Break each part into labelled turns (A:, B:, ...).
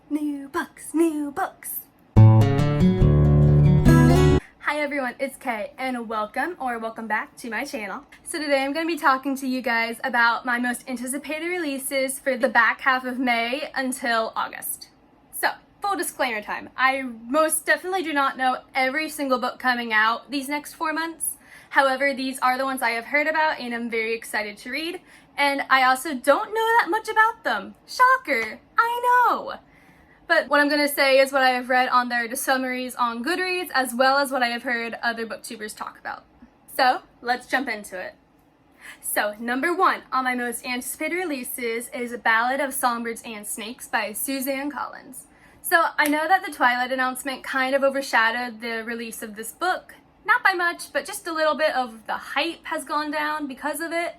A: New books, new books. Hi everyone, it's Kay and welcome back to my channel. So today I'm going to be talking to you guys about my most anticipated releases for the back half of May until August. So, full disclaimer time, I most definitely do not know every single book coming out these next 4 months. However, these are the ones I have heard about and I'm very excited to read. And I also don't know that much about them. Shocker, I know. But what I'm going to say is what I have read on their summaries on Goodreads, as well as what I have heard other booktubers talk about. So, let's jump into it. So, number 1 on my most anticipated releases is A Ballad of Songbirds and Snakes by Suzanne Collins. So, I know that the Twilight announcement kind of overshadowed the release of this book. Not by much, but just a little bit of the hype has gone down because of it.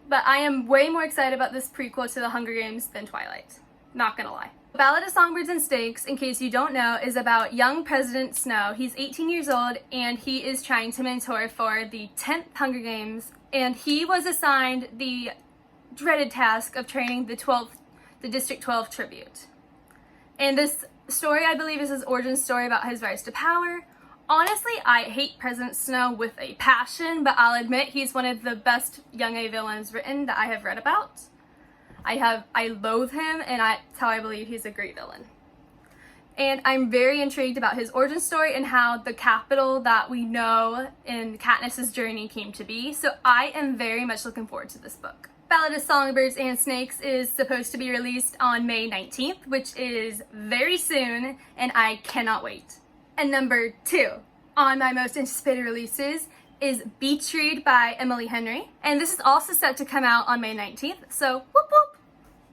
A: But I am way more excited about this prequel to The Hunger Games than Twilight. Not gonna lie. The Ballad of Songbirds and Snakes, in case you don't know, is about young President Snow. He's 18 years old and he is trying to mentor for the 10th Hunger Games, and he was assigned the dreaded task of training the District 12 tribute. And this story, I believe, is his origin story about his rise to power. Honestly, I hate President Snow with a passion, but I'll admit he's one of the best young A villains written that I have read about. I loathe him, and that's how I believe he's a great villain. And I'm very intrigued about his origin story and how the capital that we know in Katniss's journey came to be, so I am very much looking forward to this book. Ballad of Songbirds and Snakes is supposed to be released on May 19th, which is very soon, and I cannot wait. And number 2 on my most anticipated releases is Betrayal by Emily Henry, and this is also set to come out on May 19th, so whoop whoop!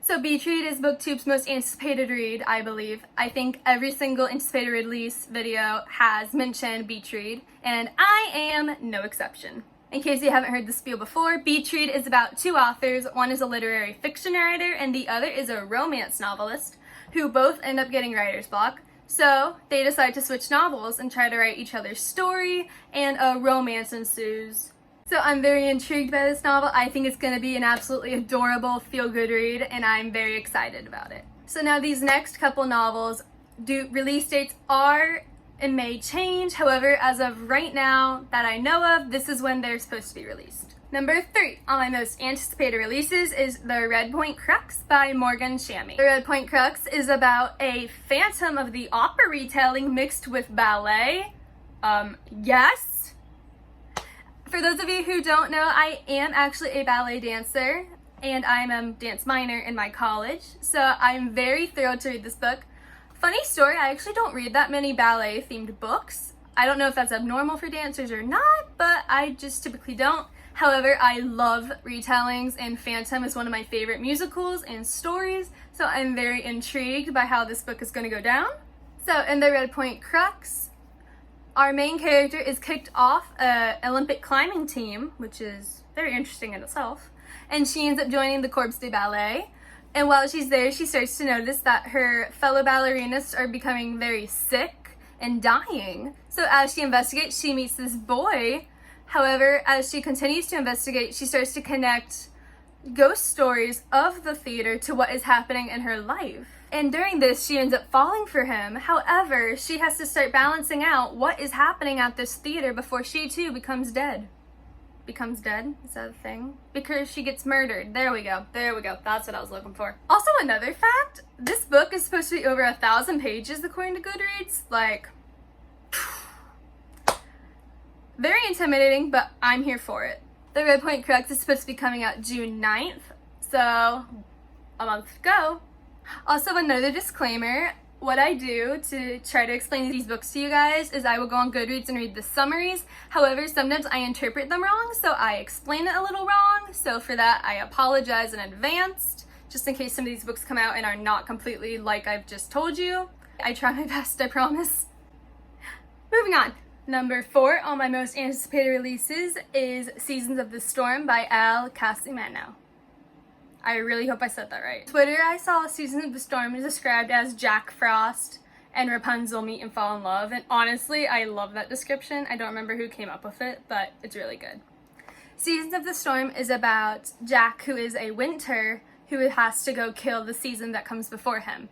A: So Betrayal is BookTube's most anticipated read, I believe. I think every single anticipated release video has mentioned Betrayal, and I am no exception. In case you haven't heard the spiel before, Betrayal is about 2 authors. One is a literary fiction writer, and the other is a romance novelist, who both end up getting writer's block. So they decide to switch novels and try to write each other's story, and a romance ensues. So I'm very intrigued by this novel. I think it's going to be an absolutely adorable feel-good read, and I'm very excited about it. So now these next couple novels, release dates are and may change. However, as of right now that I know of, this is when they're supposed to be released. Number 3 on my most anticipated releases is The Red Point Crux by Morgan Shammy. The Red Point Crux is about a Phantom of the Opera retelling mixed with ballet. Yes. For those of you who don't know, I am actually a ballet dancer, and I'm a dance minor in my college, so I'm very thrilled to read this book. Funny story, I actually don't read that many ballet-themed books. I don't know if that's abnormal for dancers or not, but I just typically don't. However, I love retellings, and Phantom is one of my favorite musicals and stories, so I'm very intrigued by how this book is going to go down. So, in The Red Point Crux, our main character is kicked off an Olympic climbing team, which is very interesting in itself, and she ends up joining the Corps de Ballet. And while she's there, she starts to notice that her fellow ballerinas are becoming very sick and dying. So as she investigates, she meets this boy. However, as she continues to investigate, she starts to connect ghost stories of the theater to what is happening in her life. And during this, she ends up falling for him. However, she has to start balancing out what is happening at this theater before she too becomes dead. Becomes dead? Is that a thing? Because she gets murdered. There we go. There we go. That's what I was looking for. Also, another fact, this book is supposed to be over 1,000 pages according to Goodreads. Like, very intimidating, but I'm here for it. The Red Point Crux is supposed to be coming out June 9th, so a month to go. Also, another disclaimer, what I do to try to explain these books to you guys is I will go on Goodreads and read the summaries. However, sometimes I interpret them wrong, so I explain it a little wrong. So for that, I apologize in advance, just in case some of these books come out and are not completely like I've just told you. I try my best, I promise. Moving on. Number 4 on my most anticipated releases is Seasons of the Storm by Al Casimano. I really hope I said that right. Twitter, I saw Seasons of the Storm is described as Jack Frost and Rapunzel meet and fall in love, and honestly, I love that description. I don't remember who came up with it, but it's really good. Seasons of the Storm is about Jack, who is a winter, who has to go kill the season that comes before him.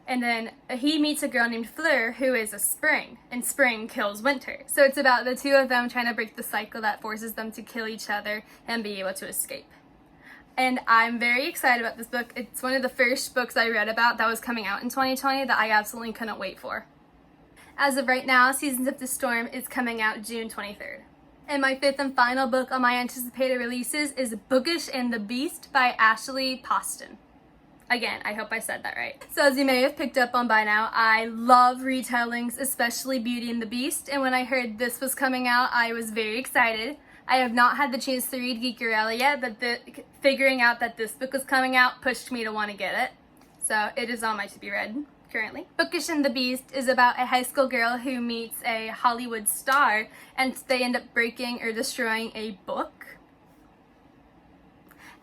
A: And then he meets a girl named Fleur who is a spring, and spring kills winter. So it's about the two of them trying to break the cycle that forces them to kill each other and be able to escape. And I'm very excited about this book. It's one of the first books I read about that was coming out in 2020 that I absolutely couldn't wait for. As of right now, Seasons of the Storm is coming out June 23rd. And my fifth and final book on my anticipated releases is Bookish and the Beast by Ashley Poston. Again, I hope I said that right. So as you may have picked up on by now, I love retellings, especially Beauty and the Beast. And when I heard this was coming out, I was very excited. I have not had the chance to read Geekerella yet, but figuring out that this book was coming out pushed me to want to get it. So it is on my to be read currently. Bookish and the Beast is about a high school girl who meets a Hollywood star, and they end up breaking or destroying a book.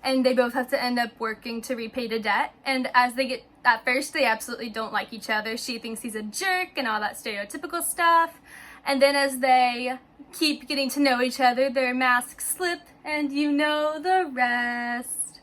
A: And they both have to end up working to repay the debt. And as they get, at first they absolutely don't like each other. She thinks he's a jerk and all that stereotypical stuff. And then as they keep getting to know each other, their masks slip, and you know the rest.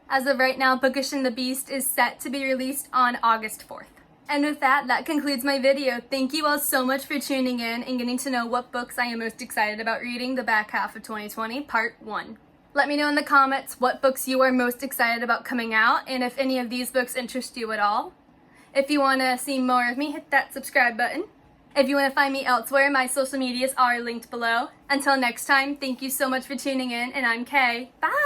A: As of right now, Bookish and the Beast is set to be released on August 4th. And with that, that concludes my video. Thank you all so much for tuning in and getting to know what books I am most excited about reading the back half of 2020, part 1. Let me know in the comments what books you are most excited about coming out, and if any of these books interest you at all. If you want to see more of me, hit that subscribe button. If you want to find me elsewhere, my social medias are linked below. Until next time, thank you so much for tuning in, and I'm Kay. Bye!